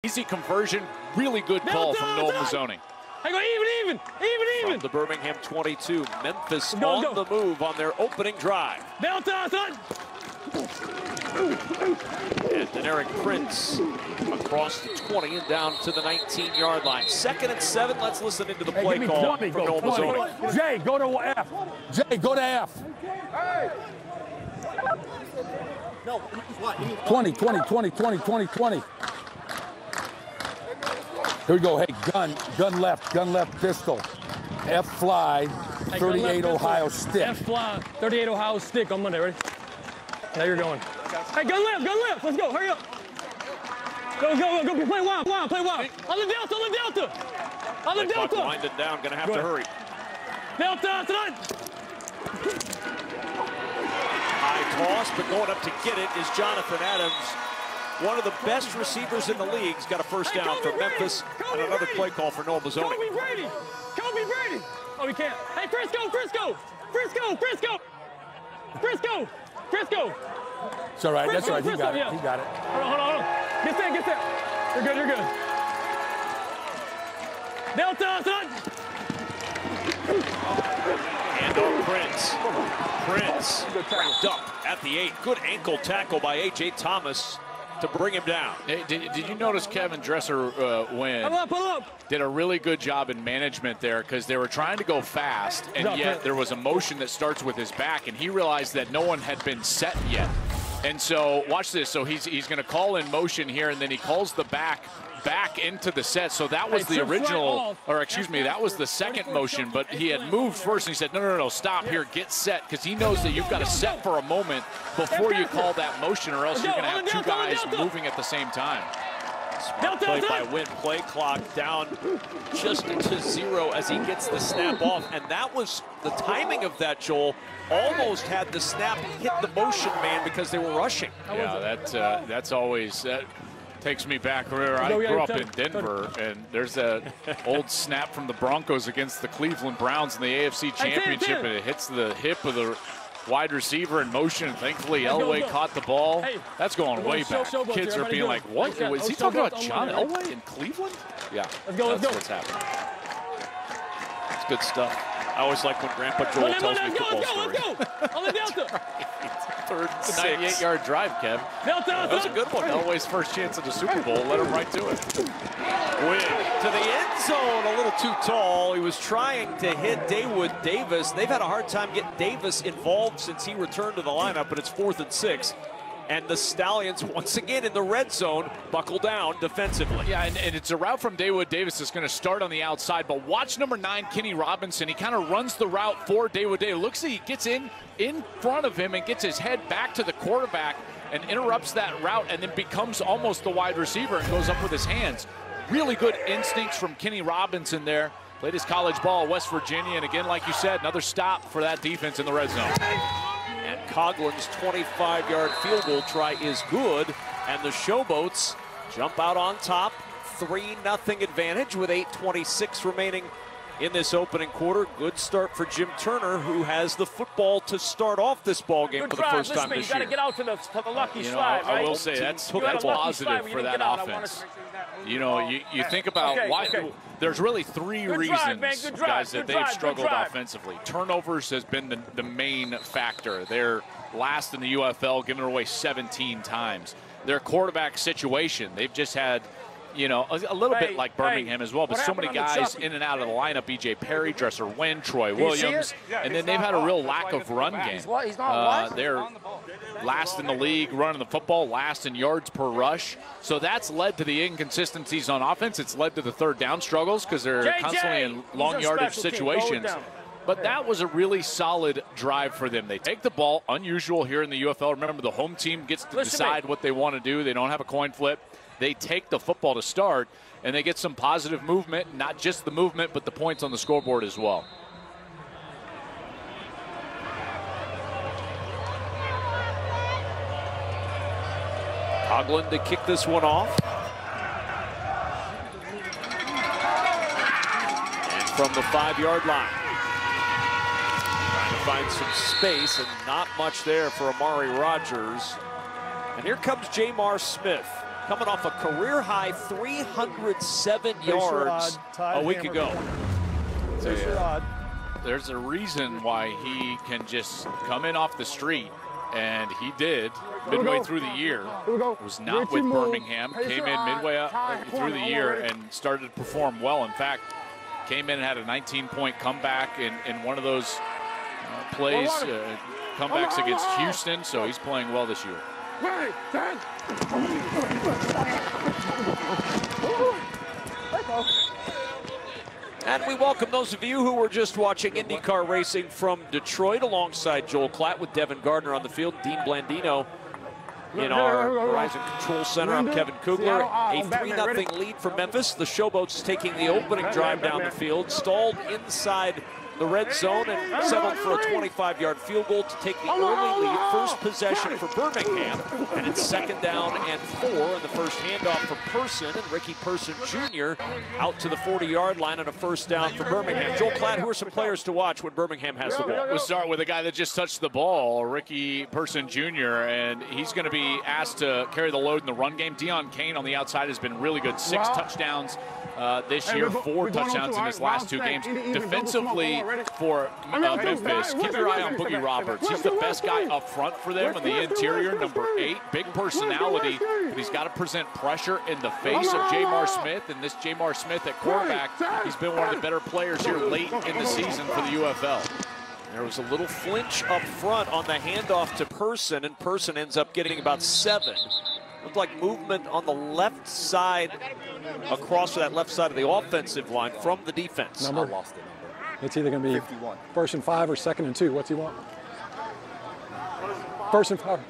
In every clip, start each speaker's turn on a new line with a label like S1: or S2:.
S1: Easy conversion, really good call from Noel Mazzoni.
S2: I go even.
S1: From the Birmingham 22, Memphis on the move on their opening drive. And Deneric Prince across the 20 and down to the 19-yard line. 2nd and 7. Let's listen into the play call from Noel Mazzoni.
S3: Jay, go to F. Jay, go to F. Hey. 20. Here we go. Hey, gun left pistol. F fly, 38 Ohio stick.
S2: F fly, 38 Ohio stick on Monday. Ready? Now you're going. Hey, gun left. Let's go. Hurry up. Go. Play wild. On the delta.
S1: Winded down. Gonna have to hurry.
S2: Delta tonight.
S1: High toss, but going up to get it is Jonathan Adams. One of the best receivers in the league. He's got a first down for Memphis. And another play call for Noel Mazzoni.
S2: Kobe Brady. Oh, we can't. Hey, Frisco.
S3: It's all right. That's all right. He got it. Hold
S2: on. Get set. You're good. Delta, son.
S1: And on Prince wrapped up at the 8. Good ankle tackle by A.J. Thomas to bring him down.
S4: Hey, did you notice Kevin Dresser
S2: pull up.
S4: Did a really good job in management there, because they were trying to go fast, and yet there was a motion that starts with his back, and he realized that no one had been set yet. And so watch this. So he's going to call in motion here, and then he calls the back into the set. So that was the original, or excuse me, that was the second motion, but he had moved first, and he said, no, stop here, get set, because he knows that you've got to set for a moment before you call that motion, or else you're going to have two guys moving at the same time.
S1: Smart play by Wynn. Play clock down just to 0 as he gets the snap off, and that was the timing of that, Joel. Almost had the snap hit the motion man because they were rushing.
S4: Yeah, that's always takes me back where I grew up in Denver, and there's that old snap from the Broncos against the Cleveland Browns in the AFC Championship, and it hits the hip of the wide receiver in motion. Thankfully, Elway caught the ball. That's going way back. Kids are being like, what? Was he talking about John Elway in Cleveland? Yeah, that's what's happening.
S1: It's good stuff. I always like when Grandpa Joel tells me football stories.
S2: Let's go. On the delta.
S1: 3rd and 6.
S4: 98-yard drive, Kev.
S1: That was a good one.
S4: Elway's first chance at the Super Bowl. Let him right to it.
S1: Wynn to the end zone, a little too tall. He was trying to hit Dawood Davis. They've had a hard time getting Davis involved since he returned to the lineup, but it's 4th and 6. And the Stallions, once again in the red zone, buckle down defensively.
S4: Yeah, and it's a route from Dawood Davis that's going to start on the outside. But watch number 9, Kenny Robinson. He kind of runs the route for Dawood Davis. Looks like he gets in front of him and gets his head back to the quarterback and interrupts that route, and then becomes almost the wide receiver and goes up with his hands. Really good instincts from Kenny Robinson there. Played his college ball at West Virginia, and again, like you said, another stop for that defense in the red zone.
S1: And Coughlin's 25-yard field goal try is good, and the Showboats jump out on top. 3-0 advantage with 8:26 remaining in this opening quarter. Good start for Jim Turner, who has the football to start off this ball game for the first time this year.
S2: You got to get out to the lucky slide,
S4: I will say that's positive for that offense. You know, you think about why. There's really 3 reasons, guys, that they've struggled offensively. Turnovers has been the main factor. They're last in the UFL, giving it away 17 times. Their quarterback situation, they've just had, you know, a little bit like Birmingham as well, but so many guys in and out of the lineup. E.J. Perry, Dresser Wynn, Troy Williams, and then they've had a real lack of run game. They're last in the league running the football, last in yards per rush. So that's led to the inconsistencies on offense. It's led to the third down struggles because they're constantly in long yardage situations. But that was a really solid drive for them. They take the ball, unusual here in the UFL. Remember, the home team gets to decide what they want to do. They don't have a coin flip. They take the football to start, and they get some positive movement, not just the movement, but the points on the scoreboard as well.
S1: Coughlin to kick this one off. And from the 5-yard line. Trying to find some space, and not much there for Amari Rogers. And here comes Jamar Smith. coming off a career-high 307 yards a week ago.
S4: There's a reason why he can just come in off the street, and he did midway through the year. Was not with Birmingham, came in midway up through the year and started to perform well. In fact, came in and had a 19-point comeback in one of those plays, comebacks against Houston, so he's playing well this year.
S1: And we welcome those of you who were just watching IndyCar racing from Detroit alongside Joel Klatt with Devin Gardner on the field, Dean Blandino in our Horizon Control Center. I'm Kevin Kugler. A 3-0 lead for Memphis. The Showboats taking the opening drive down the field, stalled inside the red zone and settled for a 25-yard field goal to take the early lead. First possession for Birmingham, and it's 2nd down and 4, and the first handoff for Person, and Ricky Person Jr. out to the 40-yard line on a first down for Birmingham. Joel Klatt, who are some players to watch when Birmingham has the ball?
S4: We'll start with a guy that just touched the ball, Ricky Person Jr., and he's going to be asked to carry the load in the run game. Deon Kane on the outside has been really good. 6 touchdowns this year, 4 touchdowns in his last 2 games. Defensively for Memphis, keep your eye on Boogie Roberts. He's the best guy up front for them in the interior, number 8. Big personality, but he's got to present pressure in the face of Jamar Smith. And this Jamar Smith at quarterback, he's been one of the better players here late in the season for the UFL.
S1: There was a little flinch up front on the handoff to Person, and Person ends up getting about 7. Looked like movement on the left side, across to that left side of the offensive line from the defense.
S5: Number? I lost the number. It's either going to be 51. 1st and 5 or 2nd and 2. What's he want? 1st and 5.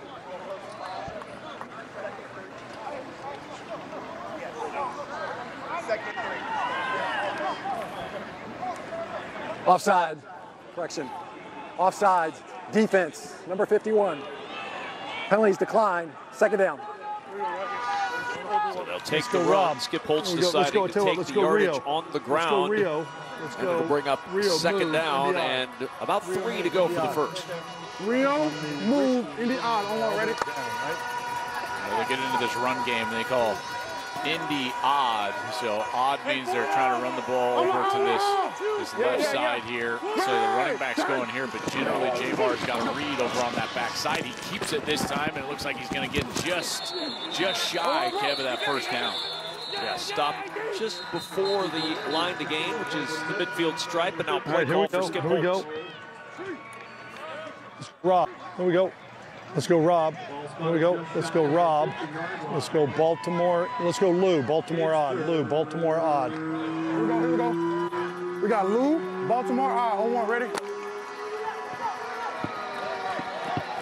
S5: Offside. Correction. Offside. Defense. Number 51. Penalties decline. 2nd down.
S1: So they'll take the run. Skip Holtz deciding to take the yardage on the ground.
S6: Let's
S1: and it'll bring up 2nd down and about 3 to go for the first.
S6: Rio, move, Indy odd. On one, ready?
S4: Well, they get into this run game they call Indy odd. So odd means they're trying to run the ball over to this left side here. So the running back's going here, but generally Jamar's got a read over on that back side. He keeps it this time, and it looks like he's going to get just shy, Kev, of that first down.
S1: Yeah, stop just before the line to gain, which is the midfield stripe, but now play call for Skip Holtz.
S6: Rob, here we go. Let's go Rob. Here we go. Let's go Rob. Let's go Baltimore. Let's go Lou. Baltimore odd. Lou. Baltimore odd. Here we go. Here we go. We got Lou. Baltimore odd. On one. Ready?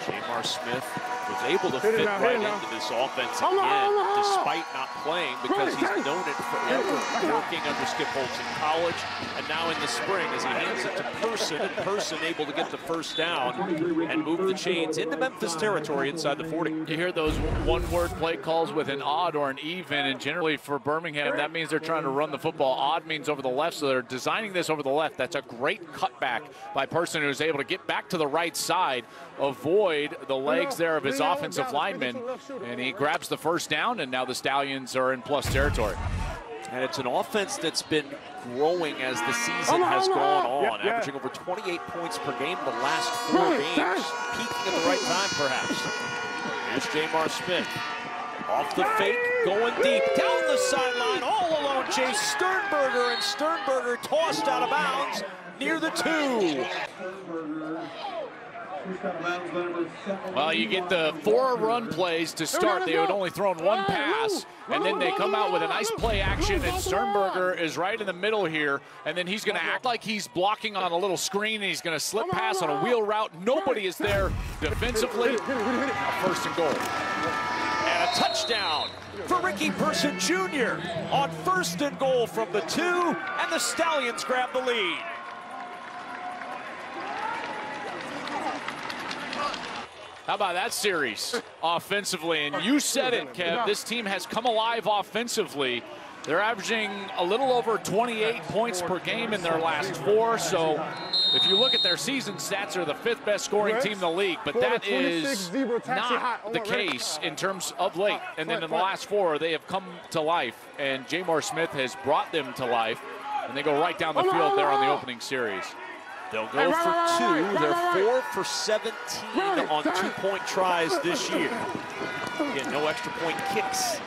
S1: Jamar Smith was able to fit right into this offense again, despite not playing, because he's known it forever, working under Skip Holtz in college, and now in the spring as he hands it to Person, and Person able to get the first down and move the chains into Memphis territory inside the 40.
S4: You hear those one-word play calls with an odd or an even, and generally for Birmingham, that means they're trying to run the football. Odd means over the left, so they're designing this over the left. That's a great cutback by Person, who's able to get back to the right side, avoid the legs there of his offensive lineman, and he grabs the first down, and now the Stallions are in plus territory.
S1: And it's an offense that's been growing as the season has gone on, averaging over 28 points per game the last 4 games, peaking at the right time perhaps. Here's Jamar Smith. Off the fake, going deep, down the sideline, all alone, Chase Sternberger, and Sternberger tossed out of bounds near the 2.
S4: Well, you get the 4 run plays to start. They had only thrown 1 pass, and then they come out with a nice play action, and Sternberger is right in the middle here, and then he's going to act like he's blocking on a little screen, and he's going to slip pass on a wheel route. Nobody is there defensively. A 1st and goal.
S1: And a touchdown for Ricky Person Jr. on 1st and goal from the 2, and the Stallions grab the lead.
S4: How about that series offensively? And you said it, Kev, this team has come alive offensively. They're averaging a little over 28 points per game in their last 4. So if you look at their season stats, they're the 5th best scoring team in the league. But that is not the case in terms of late. And then in the last 4, they have come to life. And Jamar Smith has brought them to life. And they go right down the field there on the opening series.
S1: They'll go for 2. They're 4 for 17 on 2-point tries this year. Again, no extra point kicks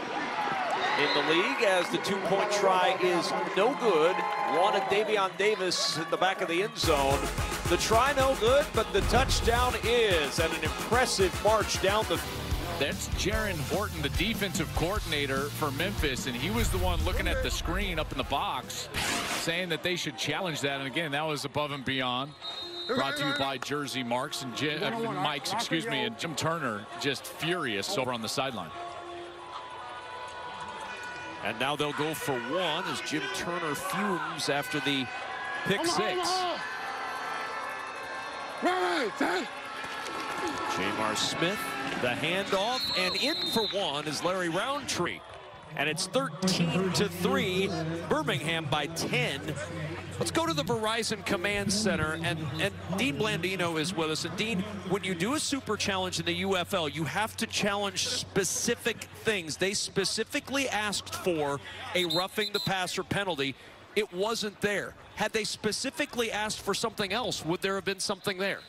S1: in the league, as the 2-point try is no good. Wanted Davion Davis in the back of the end zone. The try no good, but the touchdown is, and an impressive march down the field.
S4: That's Jaron Horton, the defensive coordinator for Memphis, and he was the one looking at the screen up in the box, saying that they should challenge that. And again, that was above and beyond. Brought to you by Jersey Marks and Mike's, excuse me, and Jim Turner just furious over on the sideline.
S1: And now they'll go for 1 as Jim Turner fumes after the pick 6. Jamar Smith, the handoff, and in for 1 is Larry Roundtree. And it's 13-3, Birmingham by 10. Let's go to the Verizon Command Center, and Dean Blandino is with us. And Dean, when you do a super challenge in the UFL, you have to challenge specific things. They specifically asked for a roughing the passer penalty. It wasn't there. Had they specifically asked for something else, would there have been something there?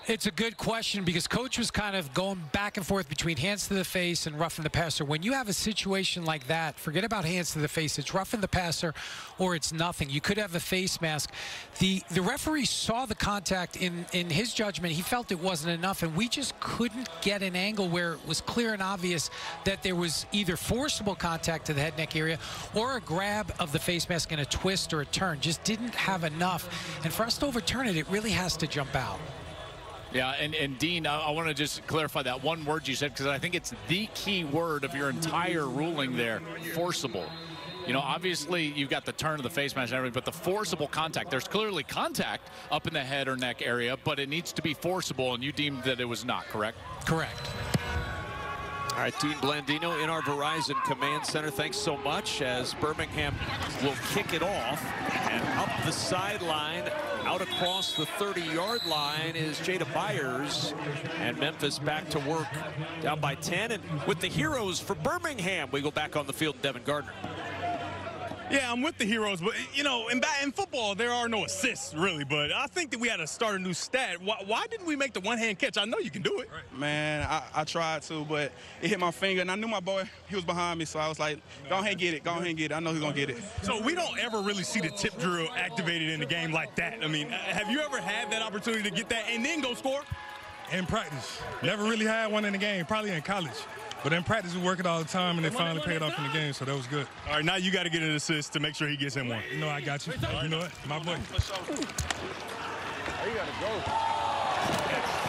S7: It's a good question, because coach was kind of going back and forth between hands to the face and roughing the passer. When you have a situation like that, forget about hands to the face. It's roughing the passer or it's nothing. You could have a face mask. The referee saw the contact. In his judgment, he felt it wasn't enough, and we just couldn't get an angle where it was clear and obvious that there was either forcible contact to the head neck area or a grab of the face mask and a twist or a turn. Just didn't have enough. And for us to overturn it, it really has to jump out.
S4: Yeah, and Dean, I want to just clarify that one word you said, because I think it's the key word of your entire ruling there, forcible. You know, obviously you've got the turn of the face mask and everything, but the forcible contact, there's clearly contact up in the head or neck area, but it needs to be forcible, and you deemed that it was not, correct?
S7: Correct.
S1: All right, Dean Blandino in our Verizon Command Center. Thanks so much, as Birmingham will kick it off. And up the sideline, out across the 30-yard line is Jada Byers. And Memphis back to work, down by 10. And with the heroes for Birmingham, we go back on the field, Devin Gardner.
S8: Yeah, I'm with the heroes, but, you know, in football, there are no assists, really. But I think that we had to start a new stat. Why didn't we make the one-hand catch? I know you can do it.
S9: Man, I tried to, but it hit my finger, and I knew my boy, he was behind me, so I was like, go ahead and get it, go ahead and get it. I know he's going to get it.
S8: So we don't ever really see the tip drill activated in the game like that. I mean, have you ever had that opportunity to get that and then go score?
S10: In practice. Never really had one in the game, probably in college. But in practice, we work it all the time, and it finally paid off in the game, so that was good.
S8: All right, now you got to get an assist to make sure he gets in one.
S10: You know, I got you. You know it, my boy.
S1: You got to go.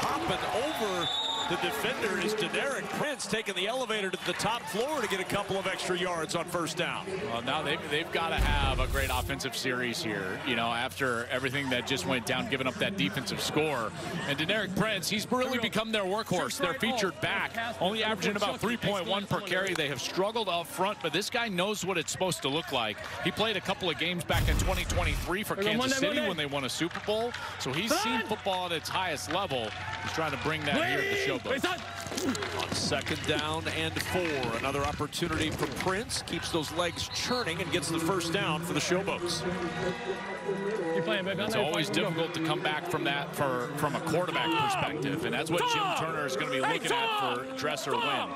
S1: Hopping over the defender is Deneric Prince, taking the elevator to the top floor to get a couple of extra yards on first down.
S4: Well, now they've got to have a great offensive series here, you know, after everything that just went down, giving up that defensive score. And Deneric Prince, he's really become their workhorse. They're featured back, only averaging about 3.1 per carry. They have struggled up front, but this guy knows what it's supposed to look like. He played a couple of games back in 2023 for Kansas City when they won a Super Bowl. So he's seen football at its highest level. He's trying to bring that here at the Showboats.
S1: On second down and 4, another opportunity for Prince. Keeps those legs churning and gets the first down for the Showboats.
S4: It's always difficult to come back from that from a quarterback perspective, and that's what Jim Turner is going to be looking at for dress or win.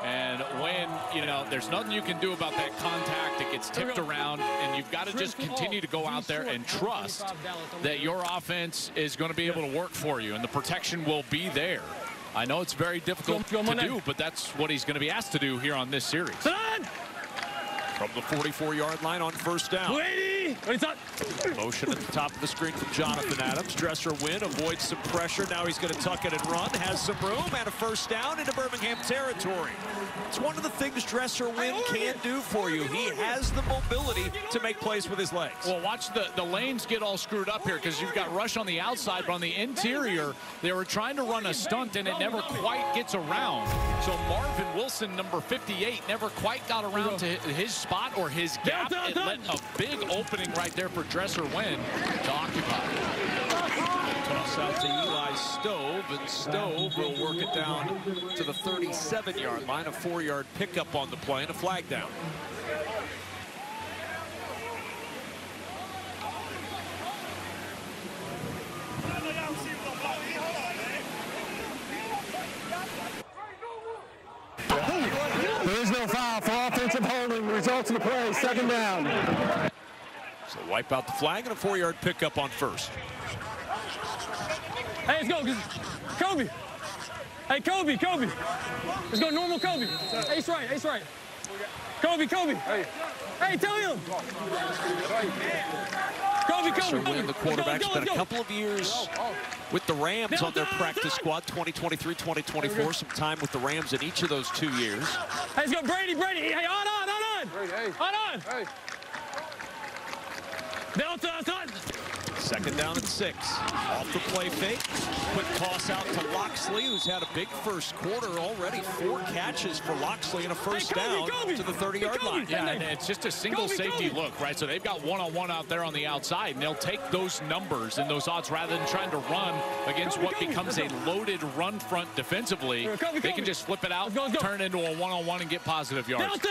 S4: And when, you know, there's nothing you can do about that contact, it gets tipped around, and you've got to just continue to go out there and trust that your offense is going to be able to work for you, and the protection will be there. I know it's very difficult to do, but that's what he's going to be asked to do here on this series.
S1: From the 44-yard line on first down. Motion at the top of the screen from Jonathan Adams. Dresser Wynn avoids some pressure. Now he's going to tuck it and run. Has some room and a first down into Birmingham territory. It's one of the things Dresser Wynn can do for you. He has the mobility. ability to make plays with his legs.
S4: Well, watch the lanes get all screwed up here because you've got Rush on the outside, but on the interior, they were trying to run a stunt, and it never quite gets around. So Marvin Wilson, number 58, never quite got around to his spot or his gap. It let a big opening right there for Dresser Wynn to occupy.
S1: Toss out to Eli Stove, and Stove will work it down to the 37-yard line. A 4-yard pickup on the play and a flag down.
S2: There is no foul for offensive holding. Results of the play, 2nd down.
S1: So wipe out the flag and a 4-yard pickup on first.
S2: Hey, let's go, Kobe. Hey, Kobe. Let's go, normal Kobe. Ace right. Kobe. Hey, tell him. Kobe.
S1: Wynn, the quarterback, spent a couple of years with the Rams on their practice squad, 2023, 2024. Some time with the Rams in each of those 2 years.
S2: Hey, let's go, Brady. Hey, on.
S3: Brady, hey.
S2: Delta.
S1: 2nd down and 6. Off the play fake. Quick toss out to Loxley, who's had a big first quarter already. 4 catches for Loxley and a first down to the 30-yard line.
S4: Yeah, and it's just a single safety look, right? So they've got one-on-one out there on the outside, and they'll take those numbers and those odds rather than trying to run against what becomes a loaded run front defensively. They can just flip it out, turn it into a one-on-one, and get positive yards.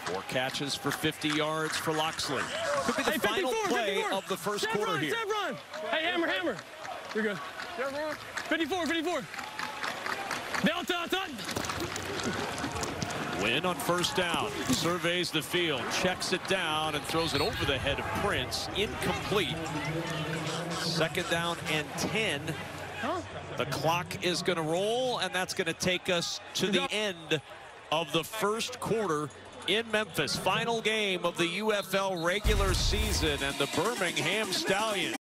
S1: 4 catches for 50 yards for Loxley. Could be the final play of the first quarter here.
S2: Run. Hey, hammer. You're good. 54. Delta.
S1: Wynn on first down. Surveys the field, checks it down, and throws it over the head of Prince. Incomplete. 2nd down and 10. The clock is going to roll, and that's going to take us to the end of the first quarter in Memphis. Final game of the UFL regular season, and the Birmingham Stallions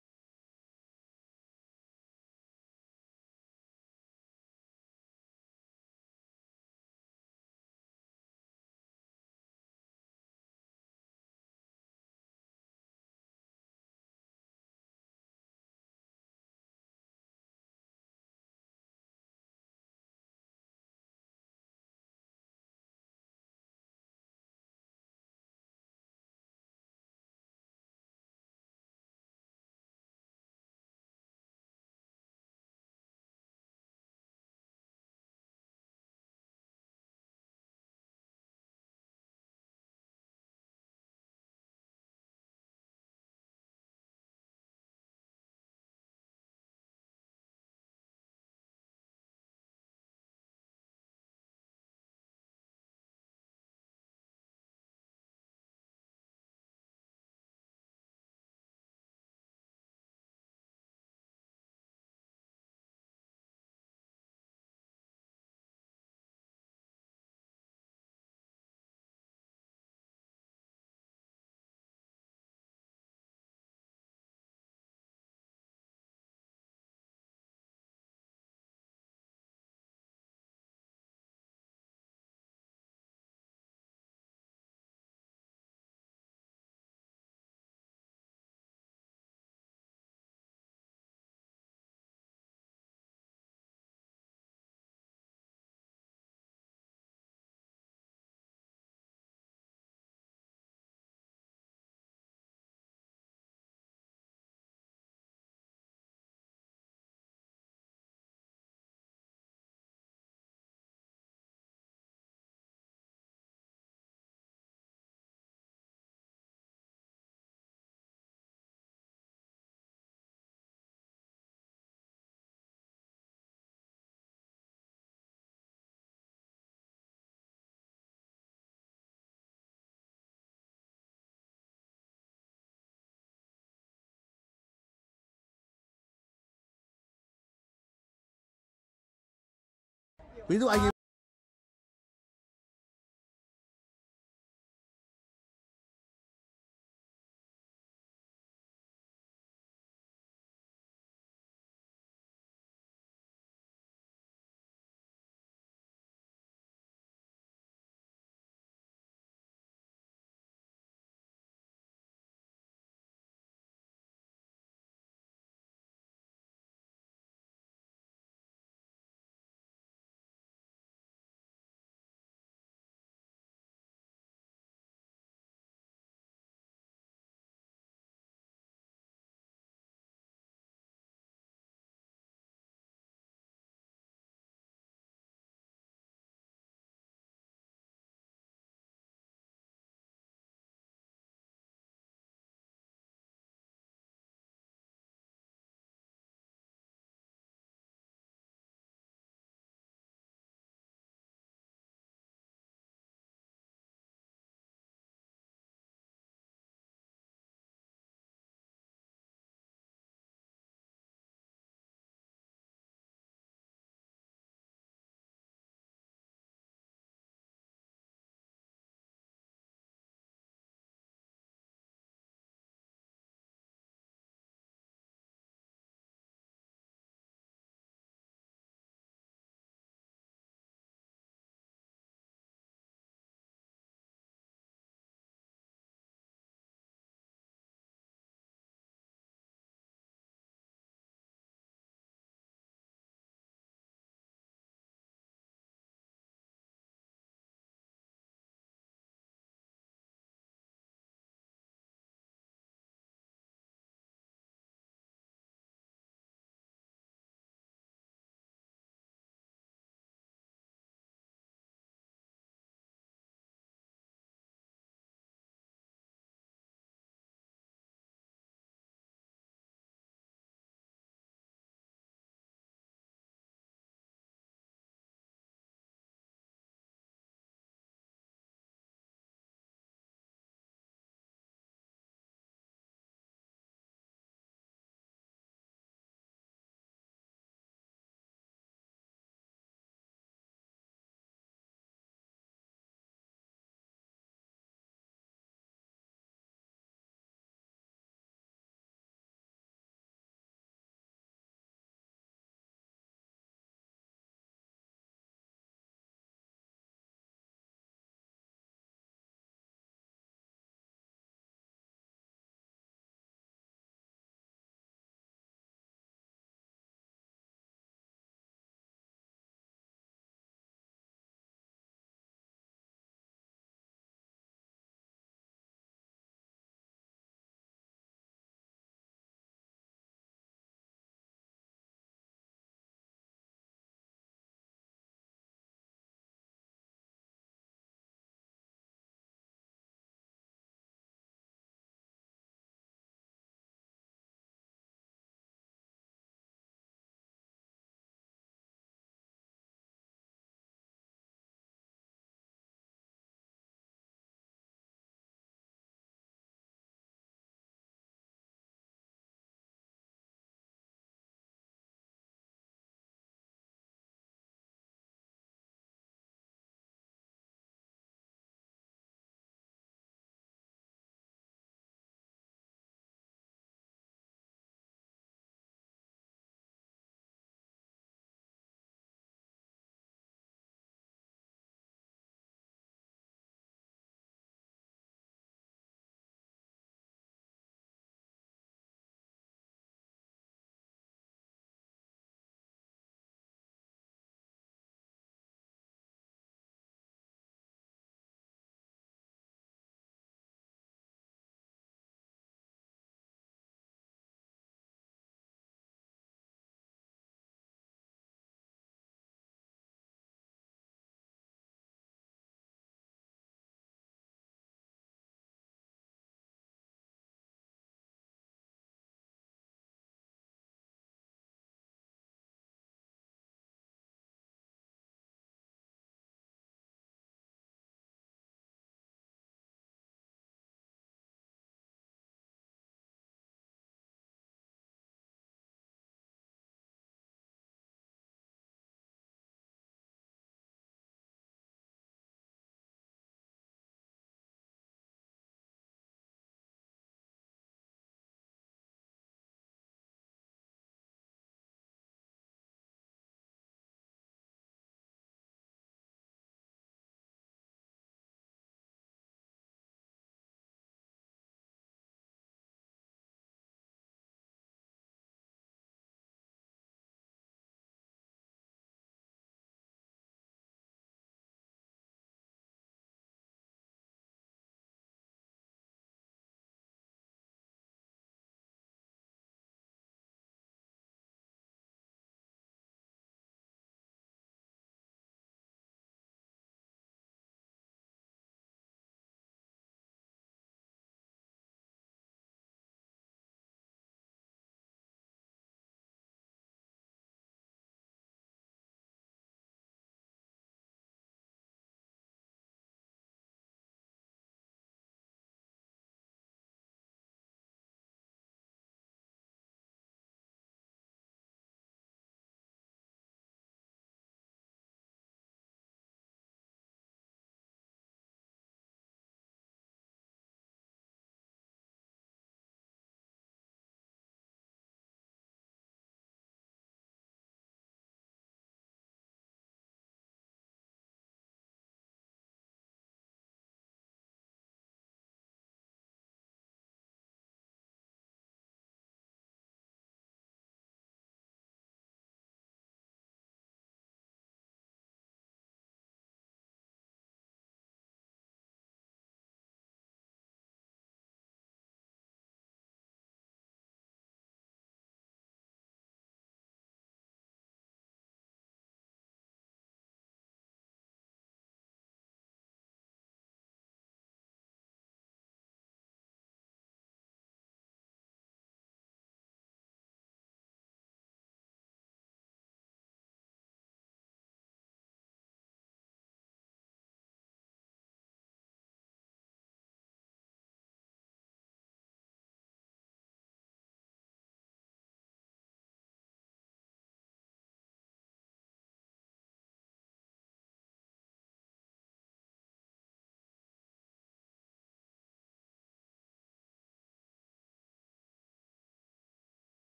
S11: Ví dụ anh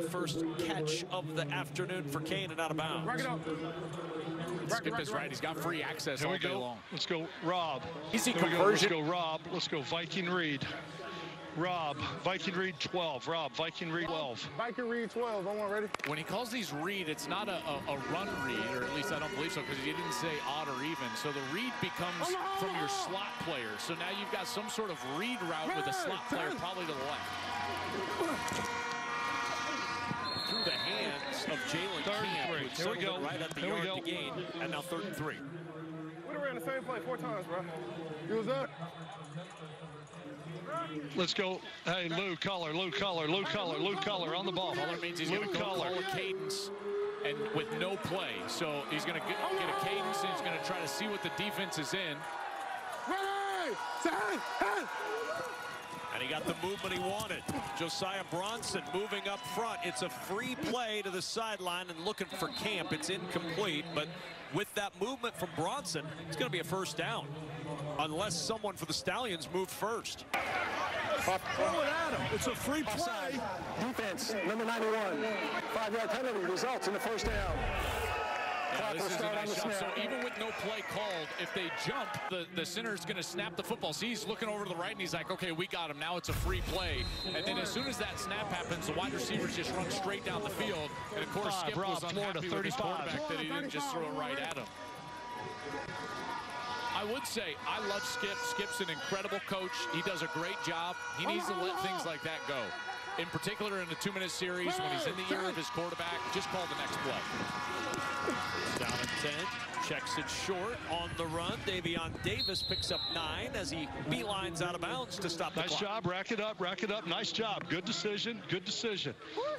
S1: First catch of the afternoon for Kane and out of bounds.
S6: Rack it up.
S4: Skip is right. He's got free access all day long.
S6: Let's go, Rob.
S1: Easy
S6: conversion. Let's go, Rob. Let's go, Viking Reed. Rob, Viking Reed 12. Rob, Viking Reed 12.
S11: Viking Reed 12. I'm ready.
S4: When he calls these read, it's not a run read, or at least I don't believe so, because he didn't say odd or even. So the read becomes from your slot player. So now you've got some sort of read route with a slot player probably to the left.
S1: Through the hands of Jalen Camp,
S6: Here we go.
S1: Right at the yard to gain, and now 3rd and 3.
S11: We done ran the same play 4 times, bro. You was up.
S6: Let's go. Hey, Lou Collar on the ball.
S4: Collar means he's going to call a cadence and with no play. So he's going to get a cadence, and he's going to try to see what the defense is in.
S1: And he got the movement he wanted. Josiah Bronson moving up front. It's a free play to the sideline and looking for Camp. It's incomplete, but with that movement from Bronson, it's going to be a first down. Unless someone for the Stallions moved first.
S11: Throw it at him. It's a free play.
S12: Defense, number 91. 5-yard penalty results in the first down.
S4: Yeah, this is a nice job. So even with no play called, if they jump, the center's going to snap the football. See, he's looking over to the right, and he's like, okay, we got him. Now it's a free play. And then as soon as that snap happens, the wide receivers just run straight down the field. And, of course, Skip was unhappy with his quarterback that he didn't just throw it right at him. I would say I love Skip. Skip's an incredible coach. He does a great job. He needs to let things like that go. In particular, in a 2-minute series, when he's in the ear of his quarterback, just call the next play.
S1: Down at 10, checks it short on the run. Davion Davis picks up 9 as he beelines out of bounds to stop the clock.
S6: Nice job, rack it up, nice job. Good decision.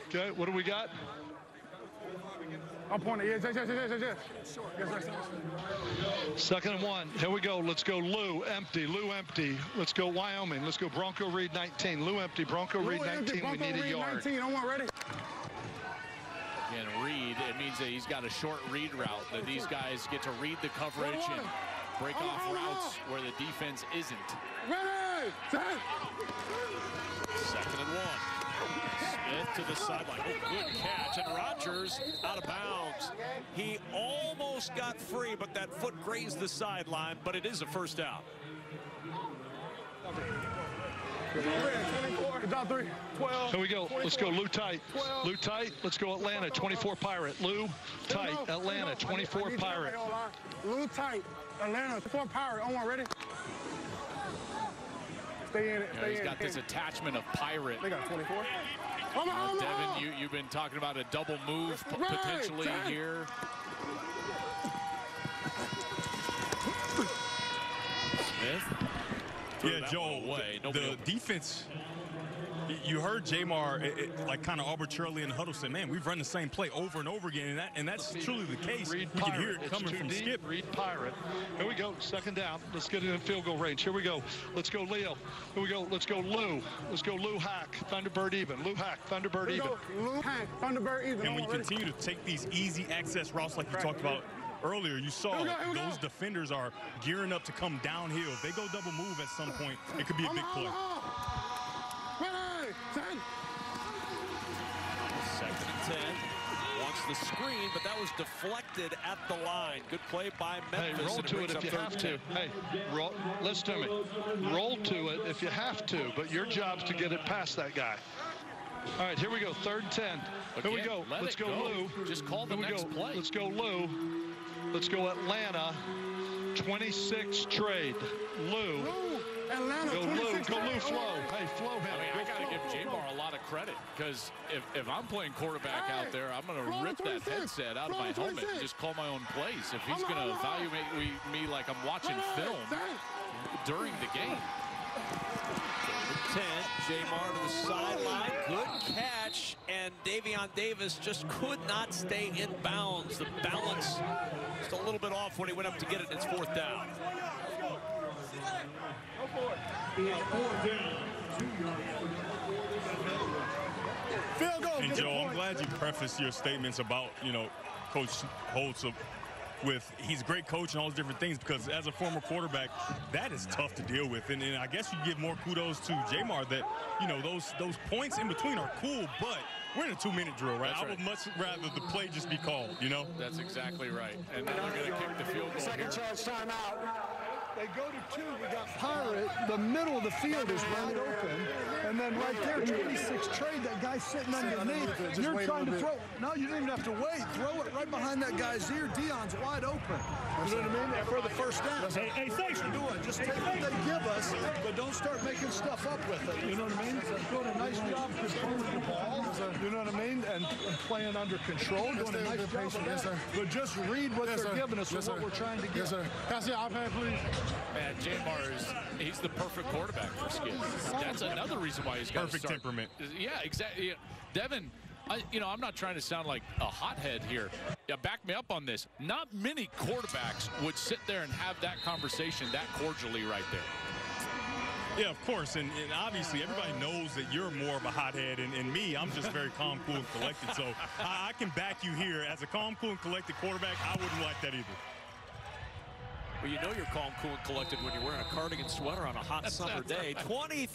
S6: Okay, what do we got?
S11: I'm pointing. Yes.
S6: 2nd and 1. Here we go. Let's go, Lou empty. Let's go, Wyoming. Let's go, Bronco Reed 19. Lou empty, Bronco Reed 19. We need a yard.
S11: 19. I'm ready.
S4: Again, read, it means that he's got a short read route, that these guys get to read the coverage and break off routes where the defense isn't.
S11: Ready.
S1: 2nd and 1. Smith to the sideline. Oh, good catch. And Rodgers out of bounds. He almost got free, but that foot grazed the sideline, but it is a first down.
S11: 24. Down 3. 12.
S6: Here we go. Let's go, Lou tight.
S11: 12.
S6: Lou tight. Let's go, Atlanta. 24 Pirate. Lou tight. Atlanta. 24 Pirate.
S11: Lou tight. Atlanta. 24 Pirate. On ready. Stay in it.
S4: He's got this attachment of Pirate.
S11: They got 24.
S4: Devin, you've been talking about a double move potentially here. Smith.
S8: Yeah, Joel, the defense, you heard Jamar like kind of arbitrarily in the huddle say, man, we've run the same play over and over again, and that's truly the case. We can hear it coming from Skip.
S6: Reed Pirate. Here we go, 2nd down. Let's get it in field goal range. Here we go. Let's go, Leo. Here we go. Let's go, Lou. Let's go, Lou Hack. Thunderbird even. Lou Hack. Thunderbird even.
S11: Lou Hack. Thunderbird even.
S8: And when you continue to take these easy access routes like you talked about earlier, you saw those defenders are gearing up to come downhill. If they go double move at some point, it could be a big play.
S1: 2nd and 10. Wants the screen, but that was deflected at the line. Good play by Memphis.
S6: Hey, roll to it if you have to. Hey, listen to me. Roll to it if you have to, but your job's to get it past that guy. All right, here we go. 3rd and 10. Here we go. Let's go, Lou.
S4: Just call the next play.
S6: Let's go, Lou. Let's go, Atlanta. 26 trade. Lou.
S11: Atlanta.
S6: Go Lou. Go Lou. Flow. Hey, flow him.
S4: I mean, I got to give Jamar a lot of credit, because if I'm playing quarterback out there, I'm going to rip that headset out of my helmet and just call my own plays. If he's going to evaluate me like I'm watching film during the game.
S1: 10, Jamar to the sideline. Good catch, and Davion Davis just could not stay in bounds. The balance just a little bit off when he went up to get it. It's 4th down.
S11: Field goal.
S8: And Joe, I'm glad you prefaced your statements about, Coach Holtz he's a great coach and all those different things, because as a former quarterback, that is tough to deal with. And I guess you give more kudos to Jamar that, you know, those points in between are cool, but we're in a 2-minute drill, right? I would much rather the play just be called, you know?
S4: That's exactly right. And then they're going to kick the field goal.
S12: Second charge timeout.
S6: They go to 2. We got Pirate. The middle of the field is wide open. And then right there, 26 trade, that guy sitting underneath. You're trying to throw. No, you don't even have to wait. Throw it right behind that guy's ear. Dion's wide open. You know what I mean? For the first down.
S11: Hey, thanks for
S6: doing. Just take what they give us, but don't start making stuff up with it. You know what I mean? Doing a nice job controlling the ball. You know what I mean? And playing under control. Doing a nice job of that. But just read what they're giving us and what we're trying to get.
S11: Yes, sir. Can I see our iPad, please?
S4: Man, Jamar he's the perfect quarterback for Skip. That's another reason why he's got
S8: perfect temperament.
S4: Yeah, exactly. Devin, I'm not trying to sound like a hothead here. Yeah, back me up on this. Not many quarterbacks would sit there and have that conversation that cordially right there.
S8: Yeah, of course, and obviously everybody knows that you're more of a hothead, and me, I'm just very calm, cool, and collected. So I can back you here. As a calm, cool, and collected quarterback, I wouldn't like that either.
S1: Well, you know you're calm, cool, and collected when you're wearing a cardigan sweater on a hot summer day. 23-9.